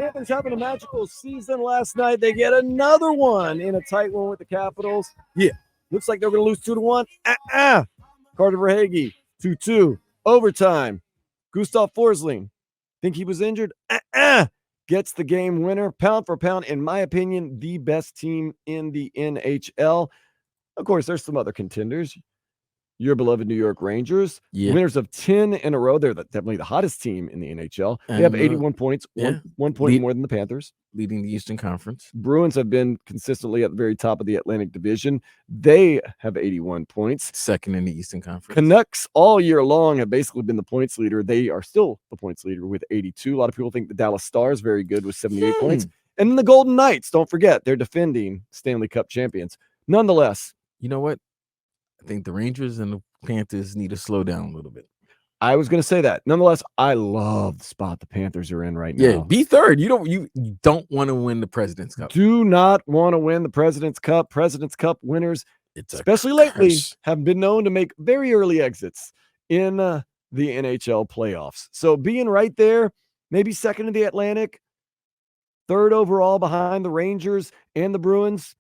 Panthers having a magical season last night. They get another one in a tight one with the Capitals. Yeah, looks like they're going to lose 2-1. Carter Verhaeghe, 2-2. Overtime. Gustav Forsling, think he was injured? Gets the game winner. Pound for pound, in my opinion, the best team in the NHL. Of course, there's some other contenders. Your beloved New York Rangers, winners of 10 in a row. They're definitely the hottest team in the NHL. They have 81 points, one point more than the Panthers. Leading the Eastern Conference. Bruins have been consistently at the very top of the Atlantic Division. They have 81 points. Second in the Eastern Conference. Canucks all year long have basically been the points leader. They are still the points leader with 82. A lot of people think the Dallas Stars very good with 78 points. And then the Golden Knights, don't forget, they're defending Stanley Cup champions. Nonetheless. You know what? I think the Rangers and the Panthers need to slow down a little bit. I was going to say that. Nonetheless, I love the spot the Panthers are in right now. Yeah, be third. You don't want to win the President's Cup. Do not want to win the President's Cup. President's Cup winners, especially lately, have been known to make very early exits in the NHL playoffs. So being right there, maybe second in the Atlantic, third overall behind the Rangers and the Bruins,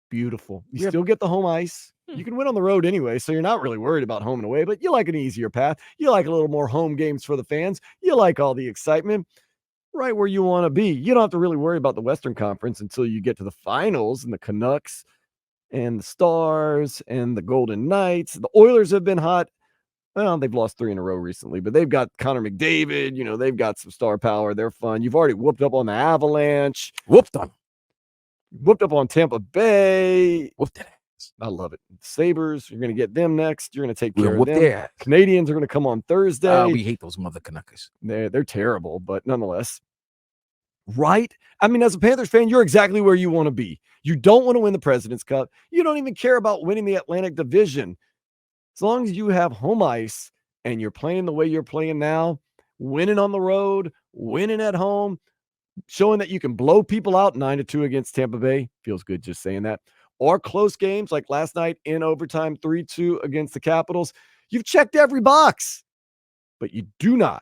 beautiful. You still get the home ice. You can win on the road anyway, so you're not really worried about home and away, but you like an easier path. You like a little more home games for the fans. You like all the excitement right where you want to be. You don't have to really worry about the Western Conference until you get to the finals and the Canucks and the Stars and the Golden Knights. The Oilers have been hot. Well, they've lost 3 in a row recently, but they've got Connor McDavid. They've got some star power. They're fun. You've already whooped up on the Avalanche. Whooped up on Tampa Bay. Whooped it. I love it. Sabres, you're going to get them next. You're going to take care of them. Canadians are going to come on Thursday. We hate those mother Canucks. They're terrible, but nonetheless. Right? I mean, as a Panthers fan, you're exactly where you want to be. You don't want to win the President's Cup. You don't even care about winning the Atlantic Division. As long as you have home ice and you're playing the way you're playing now, winning on the road, winning at home, showing that you can blow people out 9-2 against Tampa Bay. Feels good just saying that. Or close games like last night in overtime, 3-2 against the Capitals. You've checked every box, but you do not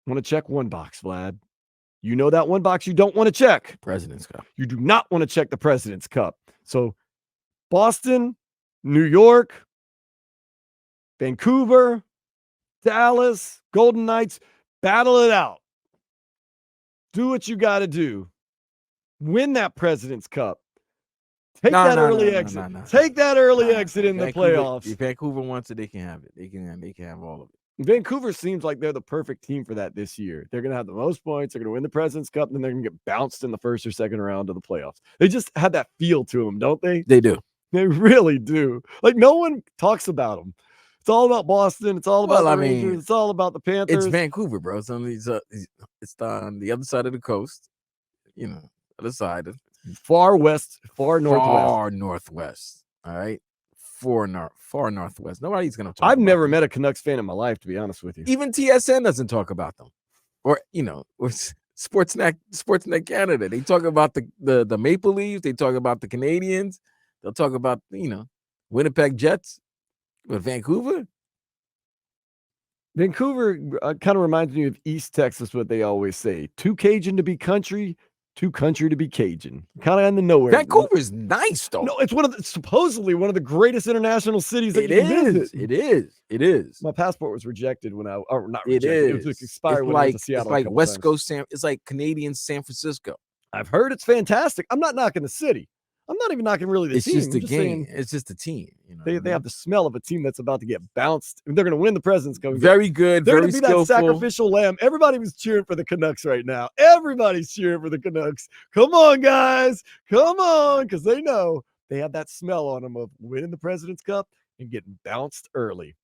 want to check one box, Vlad. You know that one box you don't want to check. President's Cup. You do not want to check the President's Cup. So Boston, New York, Vancouver, Dallas, Golden Knights, battle it out. Do what you got to do. Win that President's Cup. Take that early exit. Take that early exit in the playoffs. If Vancouver wants it, they can have it. They can have all of it. Vancouver seems like they're the perfect team for that this year. They're going to have the most points. They're going to win the President's Cup, and then they're going to get bounced in the first or second round of the playoffs. They just had that feel to them, don't they? They do. They really do. Like, no one talks about them. It's all about Boston. It's all about the Rangers. It's all about the Panthers. It's Vancouver, bro. It's on it's on the other side of the coast. Other side. Far west, far northwest. Far northwest. All right. Far northwest. Nobody's going to talk I've never met a Canucks fan in my life, to be honest with you. Even TSN doesn't talk about them. Or Sportsnet Canada. They talk about the Maple Leafs. They talk about the Canadians. They'll talk about, Winnipeg Jets. But Vancouver kind of reminds me of East Texas, what they always say. Too Cajun to be country, too country to be Cajun. Kind of in the nowhere. Vancouver's nice, though. No, it's supposedly one of the greatest international cities that you can visit. It is. My passport was rejected not rejected. It was expired when I went to Seattle. It's like West Coast it's like Canadian San Francisco. I've heard it's fantastic. I'm not knocking the city. I'm not even knocking really the team. It's just a game. It's just a team. They have the smell of a team that's about to get bounced. I mean, they're going to win the President's Cup. Very good. They're going to be that sacrificial lamb. Everybody was cheering for the Canucks right now. Everybody's cheering for the Canucks. Come on, guys. Come on. Because they know they have that smell on them of winning the President's Cup and getting bounced early.